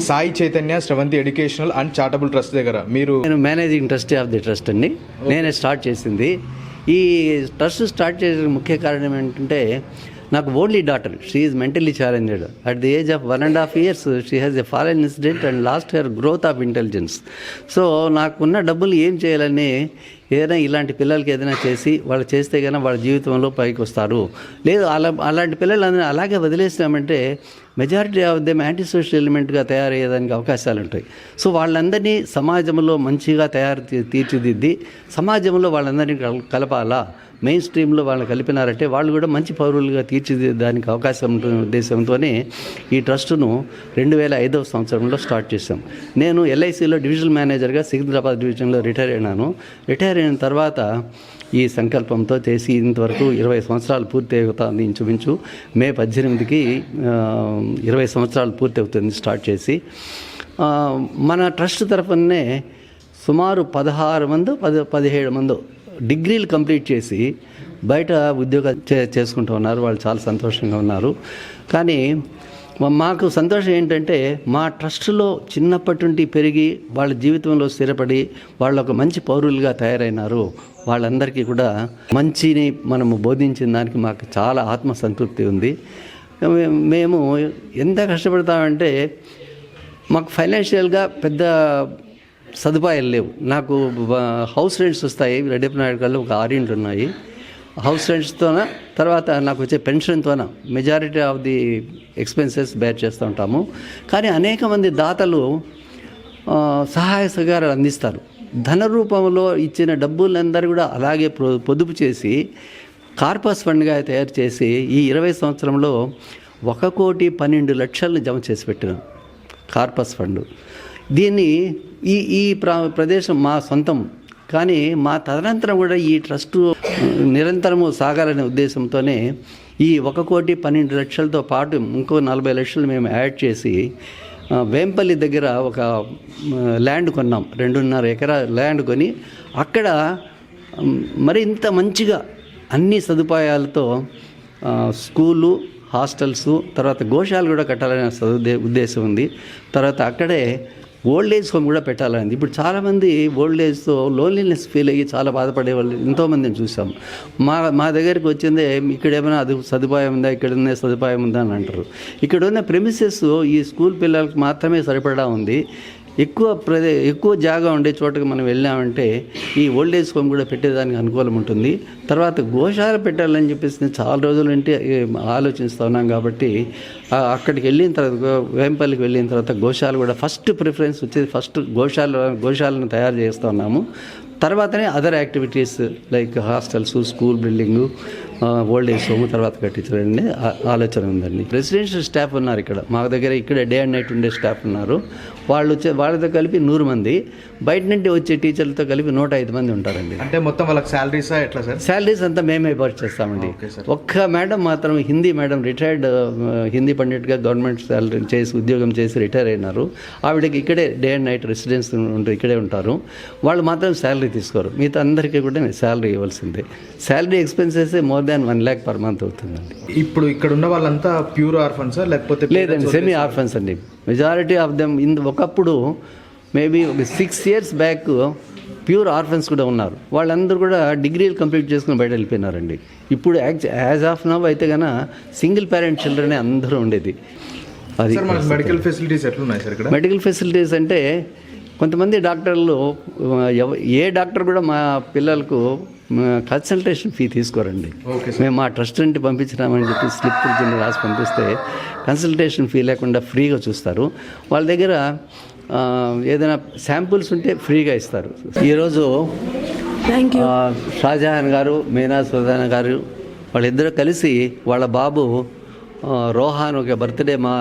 Sai Chaitanya Sravanthi educational and charitable trust దగ్గర నేను managing trustee of the trust అండి. నేనే స్టార్ట్ చేసింది. ఈ ట్రస్ట్ స్టార్ట్ చేసిన ముఖ్య కారణం ఏంటంటే, నాకు only daughter, she is mentally challenged. At the age of 1.5 years she has a foreign incident and lost her growth of intelligence. So నాకున్న డబ్బులు ఏం చేయాలని, ఏదైనా ఇలాంటి పిల్లలకి ఏదైనా చేసి వాళ్ళు చేస్తే కన్నా వాళ్ళ జీవితంలో పైకి వస్తారు. లేదు అలాంటి పిల్లలందరూ అలాగే వదిలేసినామంటే majority of them anti social ఎలిమెంట్గా తయారయ్యేదానికి అవకాశాలు ఉంటాయి. సో వాళ్ళందరినీ సమాజంలో మంచిగా తీర్చిదిద్ది సమాజంలో వాళ్ళందరినీ కలపాలా, మెయిన్ స్ట్రీమ్లో వాళ్ళని కలిపినారంటే వాళ్ళు కూడా మంచి పౌరులుగా తీర్చిదిద్దడానికి అవకాశం ఉంటున్న ఉద్దేశంతోనే ఈ ట్రస్టును 2005వ సంవత్సరంలో స్టార్ట్ చేశాం. నేను ఎల్ఐసిలో డివిజనల్ మేనేజర్గా సికింద్రాబాద్ డివిజన్లో రిటైర్ అయినాను. రిటైర్ అయిన తర్వాత ఈ సంకల్పంతో చేసి ఇంతవరకు 20 సంవత్సరాలు పూర్తి అవుతుంది. ఇంచుమించు మే 18కి 20 సంవత్సరాలు పూర్తి అవుతుంది స్టార్ట్ చేసి. మన ట్రస్ట్ తరఫునే సుమారు 17 మంది డిగ్రీలు కంప్లీట్ చేసి బయట ఉద్యోగాలు చేసుకుంటూ ఉన్నారు. వాళ్ళు చాలా సంతోషంగా ఉన్నారు. కానీ మాకు సంతోషం ఏంటంటే, మా ట్రస్టులో చిన్నప్పటి నుండి పెరిగి వాళ్ళ జీవితంలో స్థిరపడి వాళ్ళు ఒక మంచి పౌరులుగా తయారైనారు. వాళ్ళందరికీ కూడా మంచిని మనము బోధించిన దానికి మాకు చాలా ఆత్మసంతృప్తి ఉంది. మేము ఎంత కష్టపడతామంటే, మాకు ఫైనాన్షియల్గా పెద్ద సదుపాయాలు లేవు. నాకు హౌస్ రెంట్స్ వస్తాయి. రెడ్డిపనాయుడులో ఒక 6 ఇంట్లు ఉన్నాయి. హౌస్ రెంట్స్తోన తర్వాత నాకు వచ్చే పెన్షన్తోన majority of the expenses bear చేస్తూ ఉంటాము. కానీ అనేక మంది దాతలు సహాయ సహకారాలు అందిస్తారు. ధన రూపంలో ఇచ్చిన డబ్బులందరూ కూడా అలాగే పొదుపు చేసి కార్పస్ ఫండ్గా తయారు చేసి ఈ 20 సంవత్సరంలో 1,12,00,000 జమ చేసి పెట్టినాం కార్పస్ ఫండ్. దీన్ని ఈ ప్రదేశం మా సొంతం, కానీ మా తదనంతరం కూడా ఈ ట్రస్టు నిరంతరము సాగాలనే ఉద్దేశంతోనే ఈ 1,12,00,000తో పాటు ఇంకో 40 లక్షలు మేము యాడ్ చేసి వేంపల్లి దగ్గర ఒక ల్యాండ్ కొన్నాం. 2.5 ఎకరా ల్యాండ్ కొని అక్కడ మరింత మంచిగా అన్ని సదుపాయాలతో స్కూలు, హాస్టల్స్, తర్వాత గోశాలు కూడా కట్టాలనే ఉద్దేశం ఉంది. తర్వాత అక్కడే ఓల్డ్ ఏజ్ హోమ్ కూడా పెట్టాలని. ఇప్పుడు చాలామంది ఓల్డ్ ఏజ్తో లోన్లీనెస్ ఫీల్ అయ్యి చాలా బాధపడే వాళ్ళు ఎంతోమందిని చూసాం. మా దగ్గరికి వచ్చిందే, ఇక్కడ ఏమైనా అది సదుపాయం ఉందా, ఇక్కడ ఉన్న సదుపాయం ఉందా అని అంటారు. ఇక్కడ ఉన్న ప్రెమిసెస్ ఈ స్కూల్ పిల్లలకు మాత్రమే సరిపడా ఉంది. ఎక్కువ జాగా ఉండే చోటకి మనం వెళ్ళామంటే ఈ ఓల్డ్ ఏజ్ హోమ్ కూడా పెట్టేదానికి అనుకూలం ఉంటుంది. తర్వాత గోశాల పెట్టాలని చెప్పేసి చాలా రోజుల నుండి ఆలోచిస్తూ ఉన్నాం. కాబట్టి అక్కడికి వెళ్ళిన తర్వాత, వేంపల్లికి వెళ్ళిన తర్వాత గోశాల కూడా ఫస్ట్ ప్రిఫరెన్స్ వచ్చేది. ఫస్ట్ గోశాలను తయారు చేస్తూ ఉన్నాము. తర్వాతనే other activities like hostels, school building, old age home తర్వాత కట్టించాలని ఆలోచన ఉందండి. రెసిడెన్షియల్ స్టాఫ్ ఉన్నారు ఇక్కడ మా దగ్గర. ఇక్కడే డే అండ్ నైట్ ఉండే స్టాఫ్ ఉన్నారు. వాళ్ళతో కలిపి 100 మంది, బయట నుండి వచ్చే టీచర్లతో కలిపి 105 మంది ఉంటారండి. అంటే మొత్తం వాళ్ళకి శాలరీసా ఎట్లా సార్? శాలరీస్ అంతా మేమే ఏర్పాటు చేస్తామండి. ఒక్క మేడం మాత్రం, హిందీ మేడం, రిటైర్డ్ హిందీ పండిట్గా గవర్నమెంట్ శాలరీ చేసి ఉద్యోగం చేసి రిటైర్ అయినారు. ఆవిడకి ఇక్కడే డే అండ్ నైట్ రెసిడెన్స్ ఇక్కడే ఉంటారు. వాళ్ళు మాత్రం శాలరీ తీసుకోరు. మిగతా అందరికీ కూడా శాలరీ ఇవ్వాల్సిందే. Salary expenses more than 1 lakh per month అవుతుందండి. ఇప్పుడు ఇక్కడ ఉన్న వాళ్ళంతా ప్యూర్ ఆర్ఫన్సా లేకపోతే? లేదండి, సెమీ ఆర్ఫన్స్ అండి. మెజారిటీ ఆఫ్ దెమ్ ఒకప్పుడు మేబీ ఒక 6 years బ్యాక్ ప్యూర్ ఆర్ఫన్స్ కూడా ఉన్నారు. వాళ్ళందరూ కూడా డిగ్రీలు కంప్లీట్ చేసుకుని బయట వెళ్ళిపోయినారండి. ఇప్పుడు యాజ్ ఆఫ్ నవ్ అయితే కన్నా సింగిల్ పేరెంట్ చిల్డ్రనే అందరూ ఉండేది. అది మెడికల్ ఫెసిలిటీస్ ఎట్లున్నాయి సార్ ఇక్కడ? మెడికల్ ఫెసిలిటీస్ అంటే కొంతమంది డాక్టర్లు, ఏ డాక్టర్ కూడా మా పిల్లలకు కన్సల్టేషన్ ఫీ తీసుకోరండి. మేము మా ట్రస్ట్ నుండి పంపించినామని చెప్పి స్లిప్ కింద రాసి పంపిస్తే కన్సల్టేషన్ ఫీ లేకుండా ఫ్రీగా చూస్తారు. వాళ్ళ దగ్గర ఏదైనా శాంపుల్స్ ఉంటే ఫ్రీగా ఇస్తారు. ఈరోజు షాజహాన్ గారు, మీనా సుల్తానా గారు వాళ్ళిద్దరూ కలిసి వాళ్ళ బాబు రోహాన్ ఒక బర్త్డే మా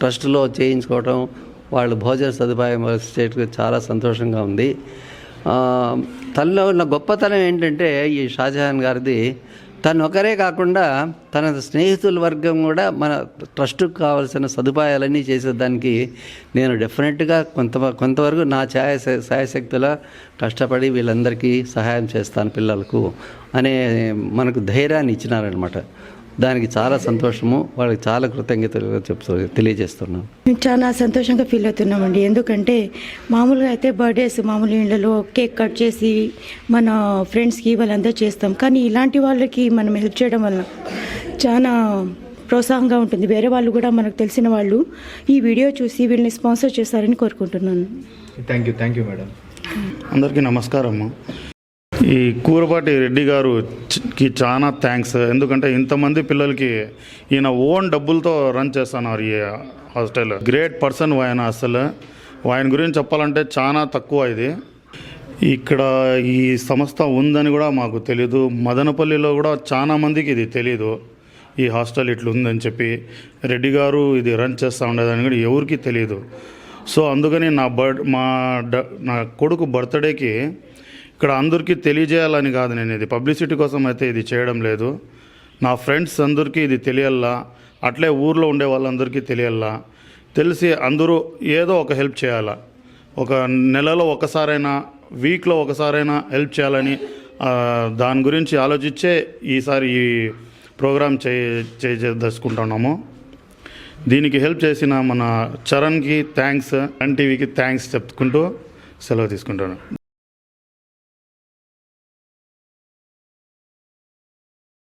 ట్రస్ట్లో చేయించుకోవటం, వాళ్ళు భోజన సదుపాయం చేయడం చాలా సంతోషంగా ఉంది. తనలో ఉన్న గొప్పతనం ఏంటంటే, ఈ షాజహాన్ గారిది తను ఒకరే కాకుండా తన స్నేహితుల వర్గం కూడా మన ట్రస్టుకు కావాల్సిన సదుపాయాలన్నీ చేసేదానికి నేను డెఫినెట్గా కొంతవరకు నా శాయశక్తుల కష్టపడి వీళ్ళందరికీ సహాయం చేస్తాను పిల్లలకు అనే మనకు ధైర్యాన్ని ఇచ్చినారనమాట. దానికి చాలా సంతోషము, వాళ్ళకి చాలా కృతజ్ఞతలు తెలియజేస్తున్నాను. మేము చాలా సంతోషంగా ఫీల్ అవుతున్నామండి. ఎందుకంటే మామూలుగా అయితే బర్త్డేస్ మామూలు ఇళ్ళలో కేక్ కట్ చేసి మన ఫ్రెండ్స్కి వాళ్ళంతా చేస్తాం. కానీ ఇలాంటి వాళ్ళకి మనం హెల్ప్ చేయడం వల్ల చాలా ప్రోత్సాహంగా ఉంటుంది. వేరే వాళ్ళు కూడా మనకు తెలిసిన వాళ్ళు ఈ వీడియో చూసి వీళ్ళని స్పాన్సర్ చేస్తారని కోరుకుంటున్నాను. Thank you madam. అందరికీ నమస్కారము. ఈ కూరపాటి రెడ్డి గారుకి చాలా థ్యాంక్స్. ఎందుకంటే ఇంతమంది పిల్లలకి ఈయన ఓన్ డబ్బులతో రన్ చేస్తున్నారు ఈ హాస్టల్. గ్రేట్ పర్సన్ ఆయన. అసలు ఆయన గురించి చెప్పాలంటే చాలా తక్కువ. ఇది ఇక్కడ ఈ సంస్థ ఉందని కూడా మాకు తెలీదు. మదనపల్లిలో కూడా చాలా మందికి ఇది తెలీదు, ఈ హాస్టల్ ఇట్లా ఉందని చెప్పి. రెడ్డి గారు ఇది రన్ చేస్తూ ఉండేదని కూడా ఎవరికి తెలియదు. సో అందుకని నా కొడుకు బర్త్డేకి ఇక్కడ అందరికీ తెలియజేయాలని కాదు, నేను ఇది పబ్లిసిటీ కోసం అయితే ఇది చేయడం లేదు. నా ఫ్రెండ్స్ అందరికీ ఇది తెలియాలా, అట్లే ఊర్లో ఉండే వాళ్ళందరికీ తెలియాలా, తెలిసి అందరూ ఏదో ఒక హెల్ప్ చేయాలా. ఒక నెలలో ఒకసారైనా, వీక్లో ఒకసారైనా హెల్ప్ చేయాలని దాని గురించి ఆలోచించే ఈసారి ఈ ప్రోగ్రామ్ చేసుకుంటున్నాము. దీనికి హెల్ప్ చేసిన మన చరణ్కి థ్యాంక్స్, ఎన్టీవీకి థ్యాంక్స్ చెప్పుకుంటూ సెలవు తీసుకుంటాను.